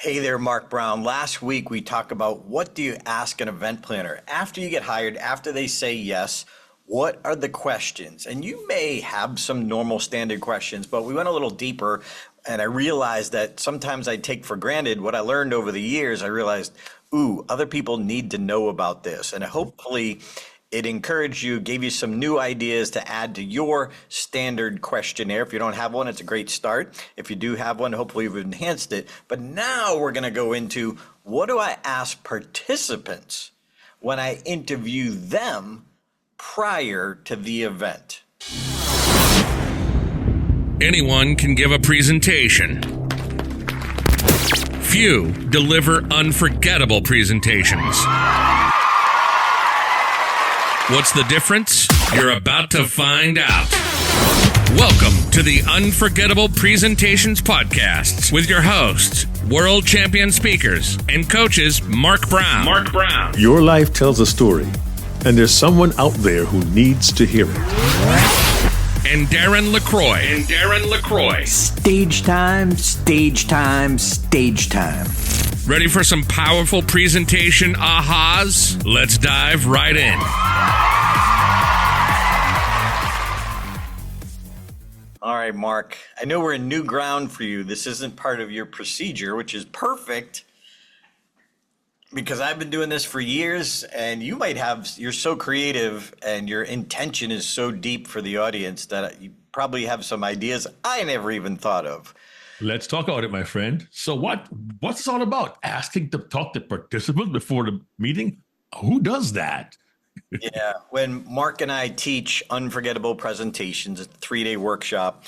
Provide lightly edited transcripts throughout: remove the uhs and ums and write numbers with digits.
Hey there, Mark Brown. Last week we talked about what do you ask an event planner after you get hired, after they say yes, what are the questions? And you may have some normal standard questions, but we went a little deeper and I realized that sometimes I take for granted what I learned over the years. I realized, other people need to know about this. And hopefully it encouraged you, gave you some new ideas to add to your standard questionnaire. If you don't have one, it's a great start. If you do have one, hopefully you've enhanced it. But now we're going to go into what do I ask participants when I interview them prior to the event? Anyone can give a presentation. Few deliver unforgettable presentations. What's the difference? You're about to find out. Welcome to the Unforgettable Presentations Podcasts with your hosts, world champion speakers and coaches Mark Brown. Your life tells a story, and there's someone out there who needs to hear it. And Darren LaCroix. Stage time, stage time, stage time. Ready for some powerful presentation ahas? Let's dive right in. All right, Mark, I know we're in new ground for you. This isn't part of your procedure, which is perfect because I've been doing this for years and you're so creative and your intention is so deep for the audience that you probably have some ideas I never even thought of. Let's talk about it, my friend. So what's this all about? Asking to talk to participants before the meeting? Who does that? Yeah, when Mark and I teach Unforgettable Presentations, it's a 3-day workshop,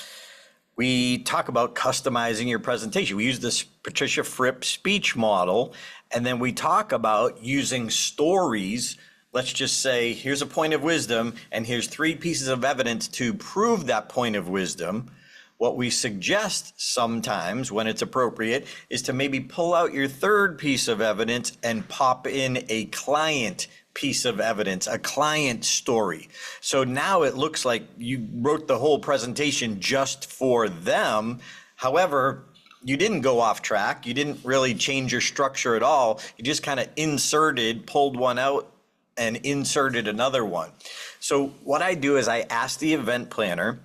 we talk about customizing your presentation. We use this Patricia Fripp speech model, and then we talk about using stories. Let's just say, here's a point of wisdom, and here's 3 pieces of evidence to prove that point of wisdom. What we suggest sometimes when it's appropriate is to maybe pull out your 3rd piece of evidence and pop in a client piece of evidence, a client story. So now it looks like you wrote the whole presentation just for them. However, you didn't go off track. You didn't really change your structure at all. You just kind of pulled one out and inserted another one. So what I do is I ask the event planner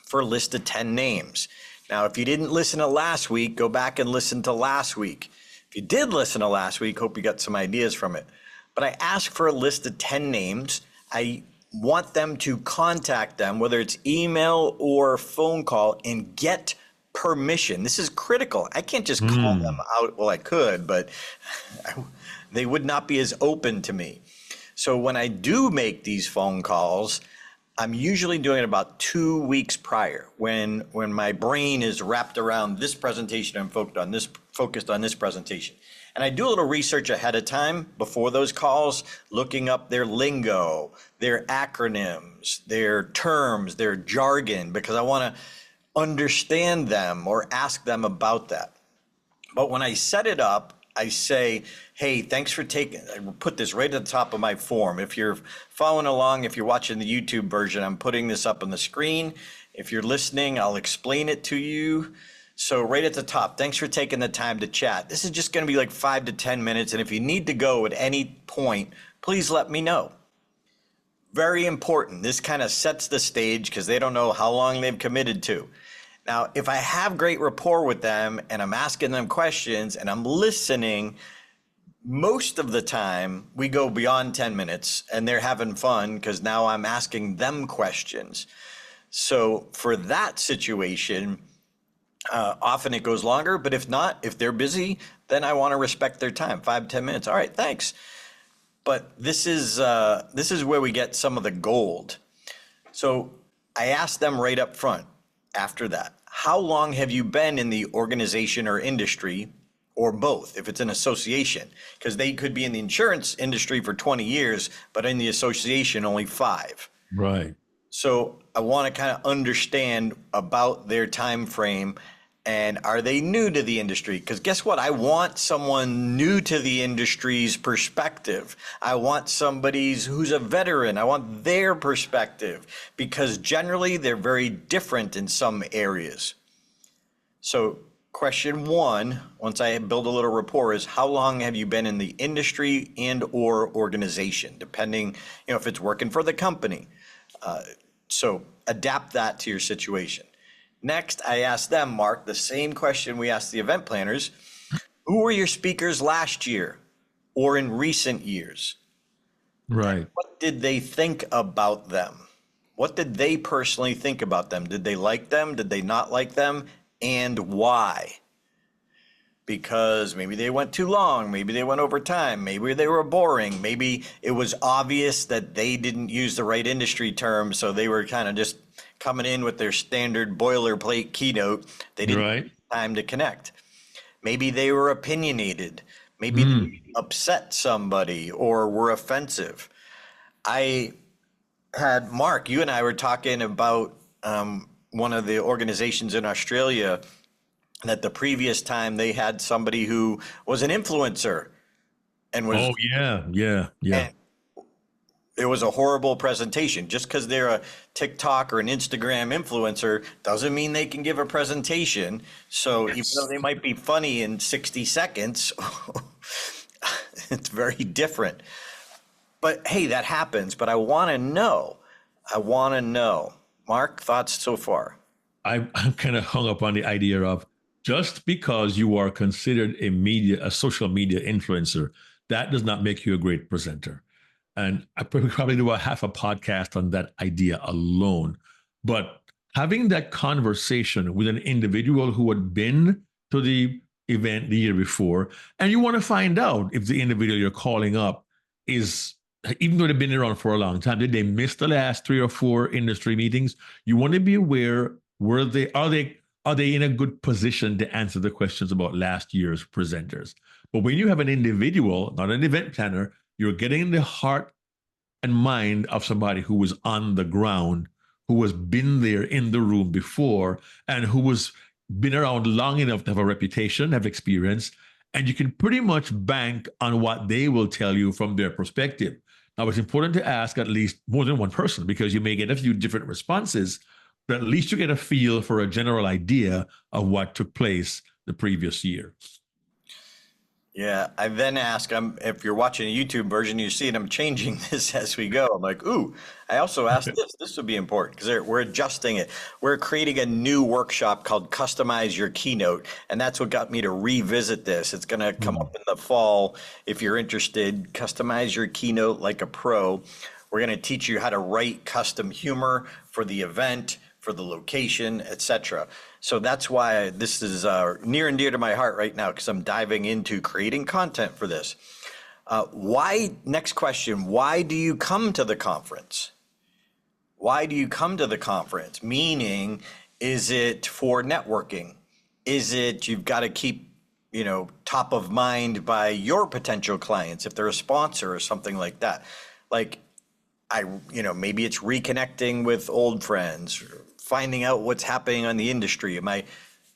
for a list of 10 names. Now, if you didn't listen to last week, go back and listen to last week. If you did listen to last week, hope you got some ideas from it. But I ask for a list of 10 names. I want them to contact them, whether it's email or phone call, and get permission. This is critical. I can't just call them out. Well, I could, but they would not be as open to me. So when I do make these phone calls, I'm usually doing it about 2 weeks prior when my brain is wrapped around this presentation. I'm focused on this presentation. And I do a little research ahead of time before those calls, looking up their lingo, their acronyms, their terms, their jargon, because I want to understand them or ask them about that. But when I set it up, I say, hey, thanks for I put this right at the top of my form. If you're following along, if you're watching the YouTube version, I'm putting this up on the screen. If you're listening, I'll explain it to you. So right at the top, thanks for taking the time to chat. This is just going to be like 5 to 10 minutes. And if you need to go at any point, please let me know. Very important. This kind of sets the stage because they don't know how long they've committed to. Now, if I have great rapport with them and I'm asking them questions and I'm listening, most of the time we go beyond 10 minutes and they're having fun because now I'm asking them questions. So for that situation, often it goes longer, but if not, if they're busy, then I want to respect their time. 5, 10 minutes. All right, thanks. But this is where we get some of the gold. So I ask them right up front after that, how long have you been in the organization or industry, or both, if it's an association? Because they could be in the insurance industry for 20 years, but in the association only 5. Right. So I want to kind of understand about their time frame. And are they new to the industry? Because guess what? I want someone new to the industry's perspective. I want somebody who's a veteran. I want their perspective because generally they're very different in some areas. So question one, once I build a little rapport, is how long have you been in the industry and or organization, depending, if it's working for the company. So adapt that to your situation. Next, I asked them, Mark, the same question we asked the event planners. Who were your speakers last year or in recent years? Right. What did they think about them? What did they personally think about them? Did they like them? Did they not like them? And why? Because maybe they went too long, maybe they went over time, maybe they were boring, maybe it was obvious that they didn't use the right industry terms, so they were kind of just coming in with their standard boilerplate keynote. They didn't have time to connect. Maybe they were opinionated, maybe they upset somebody or were offensive. I had Mark, you and I were talking about one of the organizations in Australia that the previous time they had somebody who was an influencer and was. Oh, yeah. And it was a horrible presentation. Just because they're a TikTok or an Instagram influencer doesn't mean they can give a presentation. So even though they might be funny in 60 seconds, it's very different. But hey, that happens. But I want to know. Mark, thoughts so far? I'm kind of hung up on the idea of just because you are considered a social media influencer, that does not make you a great presenter. And I probably do a half a podcast on that idea alone. But having that conversation with an individual who had been to the event the year before, and you want to find out if the individual you're calling up is, even though they've been around for a long time, did they miss the last 3 or 4 industry meetings? You want to be aware, are they in a good position to answer the questions about last year's presenters? But when you have an individual, not an event planner, you're getting in the heart and mind of somebody who was on the ground, who has been there in the room before, and who was been around long enough to have a reputation, have experience, and you can pretty much bank on what they will tell you from their perspective. Now, it's important to ask at least more than one person, because you may get a few different responses, but at least you get a feel for a general idea of what took place the previous year. Yeah, I then ask, if you're watching a YouTube version, you see it, I'm changing this as we go. I'm like, ooh, I also asked this. This would be important because we're adjusting it. We're creating a new workshop called Customize Your Keynote. And that's what got me to revisit this. It's going to come up in the fall. If you're interested, customize your keynote like a pro. We're going to teach you how to write custom humor for the event, for the location, etc. So that's why this is near and dear to my heart right now, because I'm diving into creating content for this. Next question, why do you come to the conference? Why do you come to the conference? Meaning, is it for networking? Is it you've got to keep, top of mind by your potential clients if they're a sponsor or something like that? Like, maybe it's reconnecting with old friends, or finding out what's happening on the industry.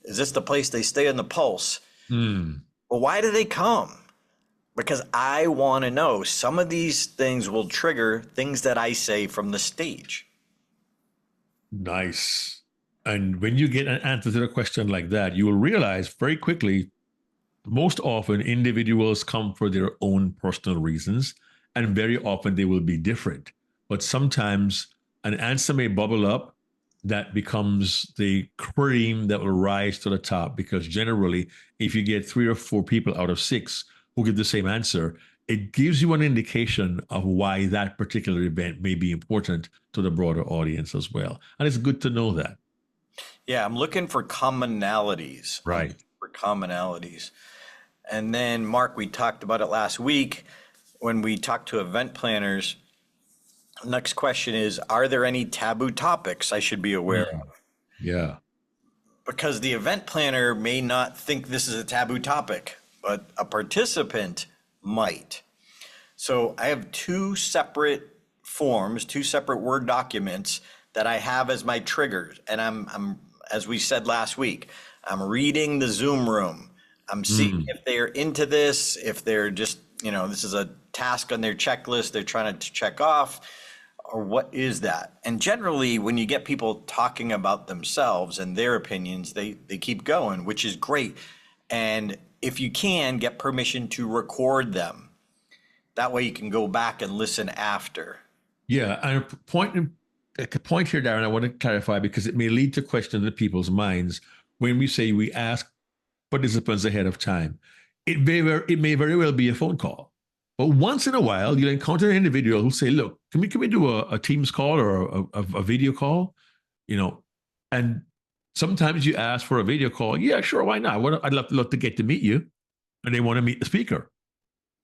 Is this the place they stay on the pulse? Well, why do they come? Because I want to know. Some of these things will trigger things that I say from the stage. Nice. And when you get an answer to a question like that, you will realize very quickly, most often individuals come for their own personal reasons, and very often they will be different. But sometimes an answer may bubble up that becomes the cream that will rise to the top, because generally, if you get 3 or 4 people out of 6 who give the same answer, it gives you an indication of why that particular event may be important to the broader audience as well. And it's good to know that. Yeah, I'm looking for commonalities. Right. And then, Mark, we talked about it last week when we talked to event planners. Next question is, are there any taboo topics I should be aware of? Yeah. Because the event planner may not think this is a taboo topic, but a participant might. So I have 2 separate forms, 2 separate Word documents that I have as my triggers. And I'm as we said last week, I'm reading the Zoom room. I'm seeing if they're into this, if they're just, this is a task on their checklist they're trying to check off, or what is that? And generally, when you get people talking about themselves and their opinions, they keep going, which is great. And if you can, get permission to record them. That way you can go back and listen after. Yeah, and a point here, Darren, I want to clarify because it may lead to questions in people's minds when we say we ask participants ahead of time. It may very well be a phone call. But once in a while, you'll encounter an individual who'll say, look, can we do a Teams call or a video call? And sometimes you ask for a video call. Yeah, sure, why not? I'd love to get to meet you. And they want to meet the speaker.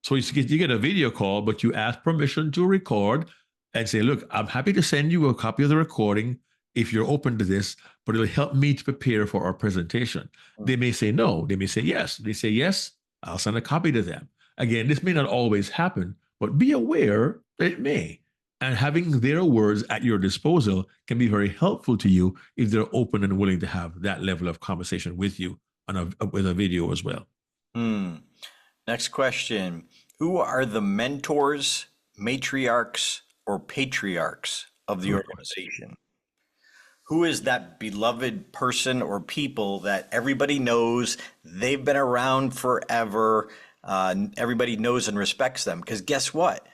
So you get a video call, but you ask permission to record and say, look, I'm happy to send you a copy of the recording if you're open to this, but it'll help me to prepare for our presentation. They may say no. They may say yes. They say yes, I'll send a copy to them. Again, this may not always happen, but be aware that it may. And having their words at your disposal can be very helpful to you if they're open and willing to have that level of conversation with you with a video as well. Next question. Who are the mentors, matriarchs, or patriarchs of the organization? Who is that beloved person or people that everybody knows, they've been around forever, everybody knows and respects them? Because guess what?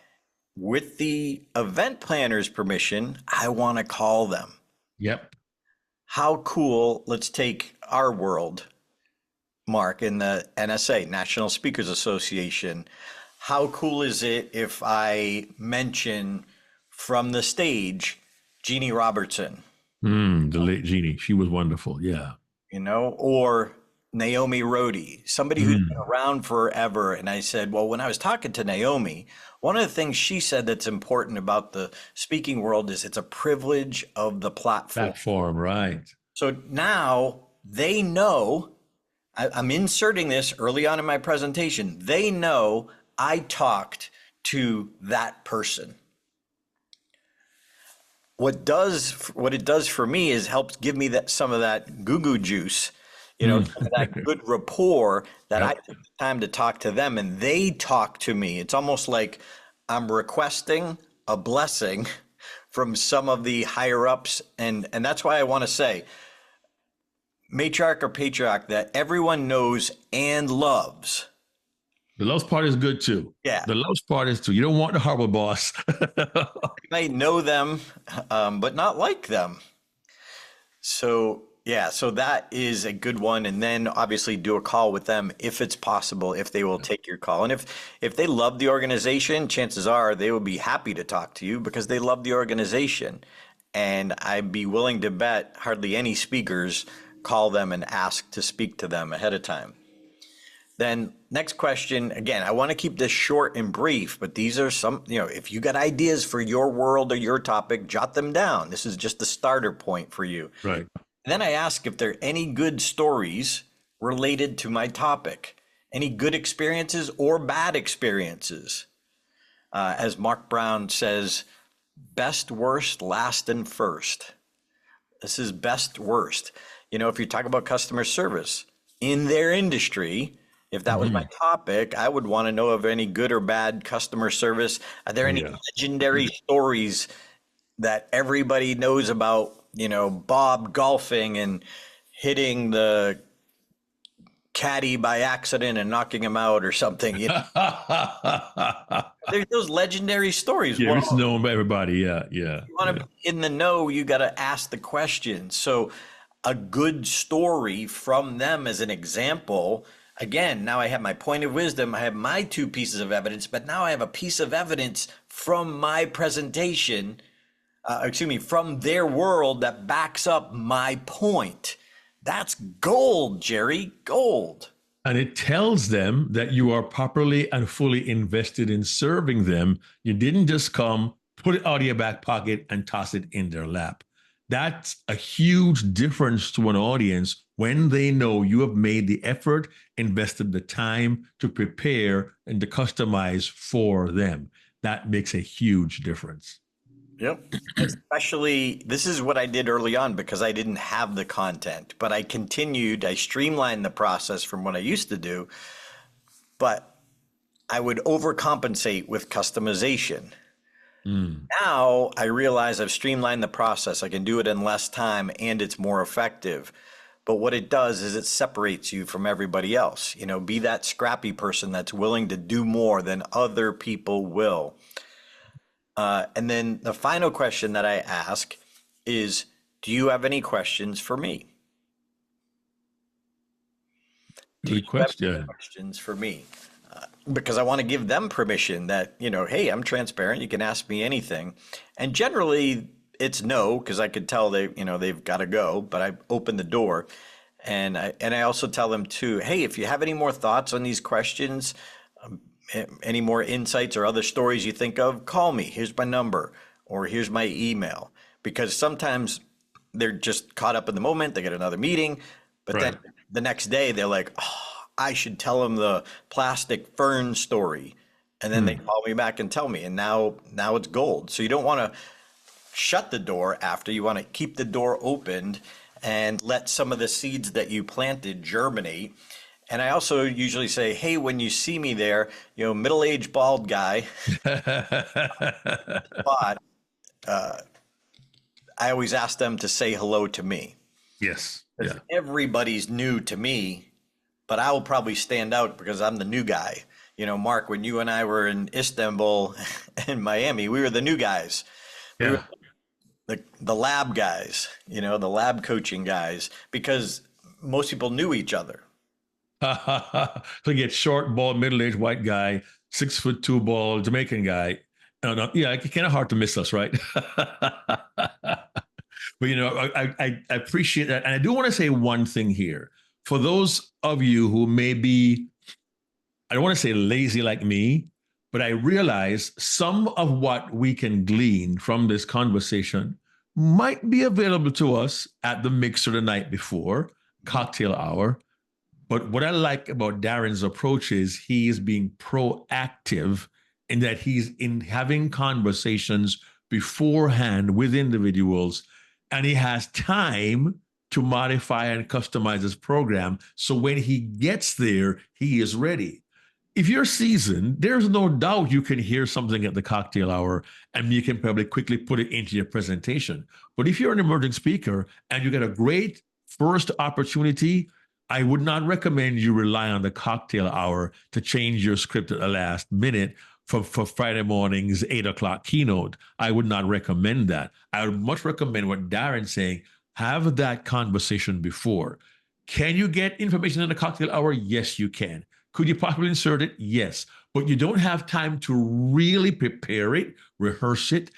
With the event planner's permission, I want to call them. Yep. How cool, let's take our world, Mark, in the NSA, National Speakers Association. How cool is it if I mention from the stage, Jeannie Robertson? The late Jeannie, she was wonderful, yeah. Or Naomi Rhodey, somebody who's been around forever. And I said, well, when I was talking to Naomi, one of the things she said that's important about the speaking world is it's a privilege of the platform. Platform, right. So now they know, I'm inserting this early on in my presentation, they know I talked to that person. What it does for me is helps give me some of that goo-goo juice, some of that good rapport that I took the time to talk to them and they talk to me. It's almost like I'm requesting a blessing from some of the higher ups. And that's why I want to say matriarch or patriarch that everyone knows and loves. The loves part is good too. Yeah. The loves part is too. You don't want the horrible boss. You might know them, but not like them. So that is a good one. And then obviously do a call with them if it's possible, if they will take your call. And if they love the organization, chances are they will be happy to talk to you because they love the organization. And I'd be willing to bet hardly any speakers call them and ask to speak to them ahead of time. Then next question, again, I want to keep this short and brief, but these are some, if you got ideas for your world or your topic, jot them down. This is just the starter point for you. Right. And then I ask if there are any good stories related to my topic, any good experiences or bad experiences. As Mark Brown says, best, worst, last, and first. This is best, worst. If you talk about customer service in their industry, if that was my topic, I would want to know of any good or bad customer service. Are there any legendary stories that everybody knows about, Bob golfing and hitting the caddy by accident and knocking him out or something? There's those legendary stories. Yeah, it's known by everybody. Yeah. You want to be in the know, you got to ask the question. So a good story from them as an example. Again, now I have my point of wisdom, I have my two pieces of evidence, but now I have a piece of evidence from my presentation, from their world that backs up my point. That's gold, Jerry, gold. And it tells them that you are properly and fully invested in serving them. You didn't just come, put it out of your back pocket and toss it in their lap. That's a huge difference to an audience when they know you have made the effort, invested the time to prepare and to customize for them. That makes a huge difference. Yep. Especially, this is what I did early on because I didn't have the content, but I streamlined the process from what I used to do, but I would overcompensate with customization. Mm. Now I realize I've streamlined the process. I can do it in less time and it's more effective. But what it does is it separates you from everybody else. You know, be that scrappy person that's willing to do more than other people will. And then the final question that I ask is, do you have any questions for me? Do you Good have any question. questions for me? Because I want to give them permission that, you know, hey, I'm transparent. You can ask me anything. And generally it's no, because I could tell they, you know, they've got to go, but I open the door. And I also tell them too, hey, if you have any more thoughts on these questions, any more insights or other stories you think of, call me. Here's my number or here's my email. Because sometimes they're just caught up in the moment. They get another meeting, but then Right. the next day they're like, oh, I should tell them the plastic fern story. And then they Hmm. call me back and tell me, and now it's gold. So you don't want to shut the door after. You want to keep the door opened and let some of the seeds that you planted germinate. And I also usually say, hey, when you see me there, you know, middle-aged bald guy, but I always ask them to say hello to me Yes. because Yeah. everybody's new to me, but I will probably stand out because I'm the new guy. You know, Mark, when you and I were in Istanbul and Miami, we were the new guys. We were Yeah. the lab guys, you know, the lab coaching guys, because most people knew each other. So you get short, bald, middle-aged white guy, 6'2" bald Jamaican guy. No, no, yeah, it's kind of hard to miss us, right? But you know, I appreciate that, and I do want to say one thing here for those of you who may be, I don't want to say lazy like me, but I realize some of what we can glean from this conversation might be available to us at the mixer the night before, cocktail hour. But what I like about Darren's approach is he is being proactive in that he's in having conversations beforehand with individuals, and he has time to modify and customize his program. So when he gets there, he is ready. If you're seasoned, there's no doubt you can hear something at the cocktail hour and you can probably quickly put it into your presentation. But if you're an emerging speaker and you get a great first opportunity, I would not recommend you rely on the cocktail hour to change your script at the last minute for Friday morning's 8 o'clock keynote. I would not recommend that. I would much recommend what Darren's saying. Have that conversation before. Can you get information in the cocktail hour? Yes, you can. Could you possibly insert it? Yes. But you don't have time to really prepare it, rehearse it,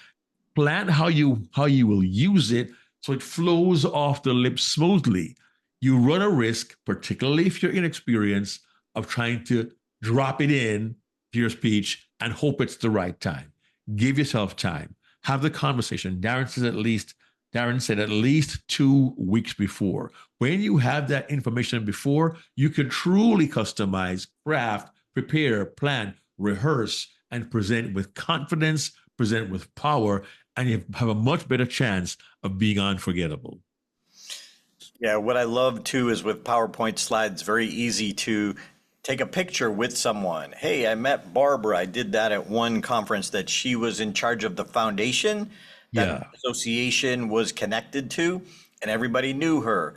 plan how you will use it so it flows off the lips smoothly. You run a risk, particularly if you're inexperienced, of trying to drop it in to your speech and hope it's the right time. Give yourself time. Have the conversation. Darren said at least 2 weeks before. When you have that information before, you can truly customize, craft, prepare, plan, rehearse, and present with confidence, present with power, and you have a much better chance of being unforgettable. Yeah, what I love too is with PowerPoint slides, very easy to take a picture with someone. Hey, I met Barbara. I did that at one conference that she was in charge of the foundation that Yeah. the association was connected to, and everybody knew her.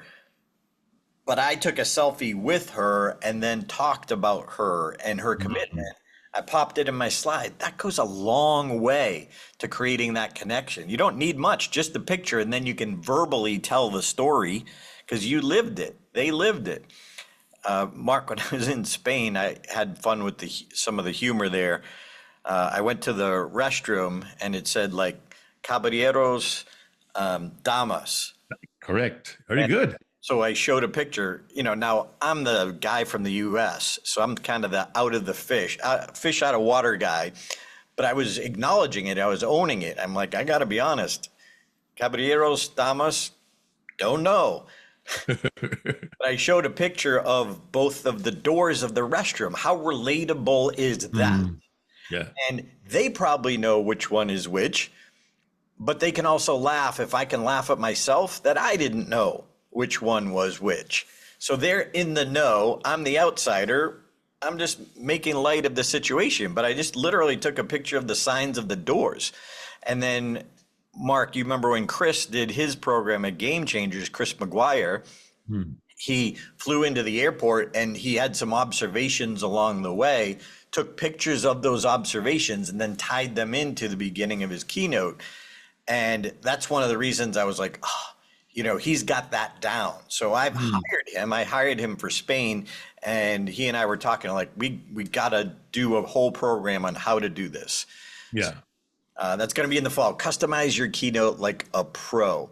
But I took a selfie with her and then talked about her and her Mhm. commitment. I popped it in my slide. That goes a long way to creating that connection. You don't need much, just the picture, and then you can verbally tell the story because you lived it. They lived it. Mark, when I was in Spain, I had fun with some of the humor there. I went to the restroom and it said like caballeros, damas. Correct. Very good. So I showed a picture. You know, now I'm the guy from the US, so I'm kind of the out of the fish out of water guy. But I was acknowledging it. I was owning it. I'm like, I got to be honest. Caballeros, damas, don't know. But I showed a picture of both of the doors of the restroom. How relatable is that? Mm, yeah. And they probably know which one is which, but they can also laugh if I can laugh at myself that I didn't know which one was which. So they're in the know. I'm the outsider. I'm just making light of the situation, but I just literally took a picture of the signs of the doors. And then, Mark, you remember when Chris did his program at Game Changers, Chris McGuire, he flew into the airport and he had some observations along the way, took pictures of those observations and then tied them into the beginning of his keynote. And that's one of the reasons I was like, oh, you know, he's got that down. So I've hired him. I hired him for Spain, and he and I were talking like, we got to do a whole program on how to do this. Yeah. That's going to be in the fall. Customize your keynote like a pro.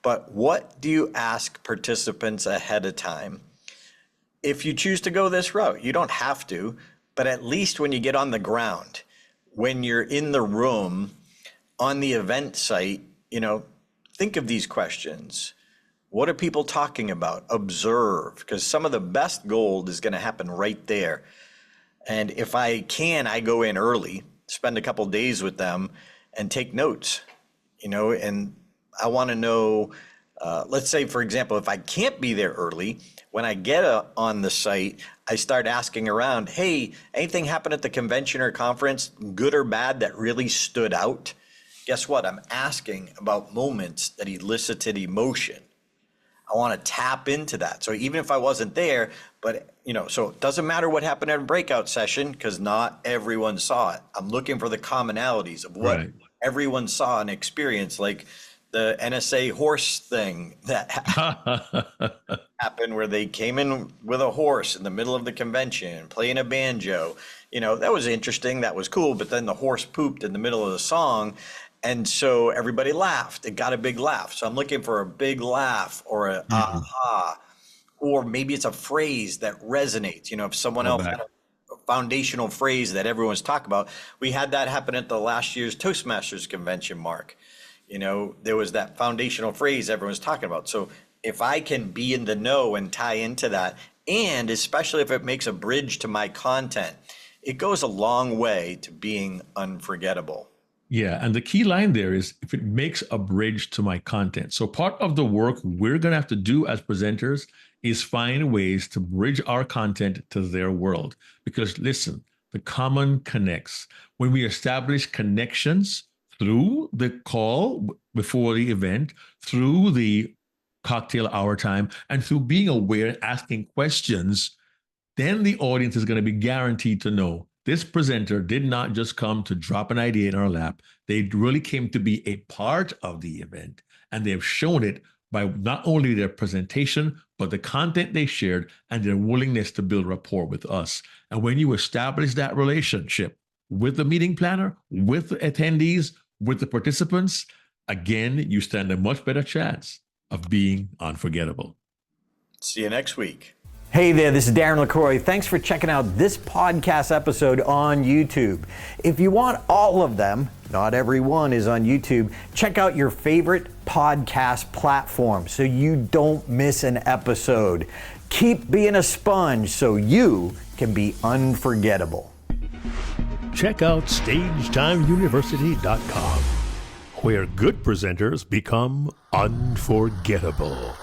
But what do you ask participants ahead of time? If you choose to go this route, you don't have to, but at least when you get on the ground, when you're in the room, on the event site, you know, think of these questions. What are people talking about? Observe, because some of the best gold is going to happen right there. And if I can, I go in early, spend a couple days with them and take notes, you know, and I want to know, let's say, for example, if I can't be there early, when I get on the site, I start asking around, hey, anything happen at the convention or conference, good or bad, that really stood out? Guess what? I'm asking about moments that elicited emotion. I want to tap into that. So even if I wasn't there, but you know, so it doesn't matter what happened at a breakout session because not everyone saw it. I'm looking for the commonalities of what everyone saw and experienced, like the NSA horse thing that happened where they came in with a horse in the middle of the convention playing a banjo. You know, that was interesting. That was cool. But then the horse pooped in the middle of the song. And so everybody laughed. It got a big laugh. So I'm looking for a big laugh or a aha, or maybe it's a phrase that resonates. You know, if someone else had a foundational phrase that everyone's talking about. We had that happen at the last year's Toastmasters convention, Mark. You know, there was that foundational phrase everyone's talking about. So if I can be in the know and tie into that, and especially if it makes a bridge to my content, it goes a long way to being unforgettable. Yeah. And the key line there is if it makes a bridge to my content. So part of the work we're going to have to do as presenters is find ways to bridge our content to their world. Because listen, the common connects. When we establish connections through the call before the event, through the cocktail hour time, and through being aware and asking questions, then the audience is going to be guaranteed to know this presenter did not just come to drop an idea in our lap. They really came to be a part of the event, and they have shown it by not only their presentation, but the content they shared and their willingness to build rapport with us. And when you establish that relationship with the meeting planner, with the attendees, with the participants, again, you stand a much better chance of being unforgettable. See you next week. Hey there, this is Darren LaCroix. Thanks for checking out this podcast episode on YouTube. If you want all of them, not every one is on YouTube, check out your favorite podcast platform so you don't miss an episode. Keep being a sponge so you can be unforgettable. Check out StagetimeUniversity.com, where good presenters become unforgettable.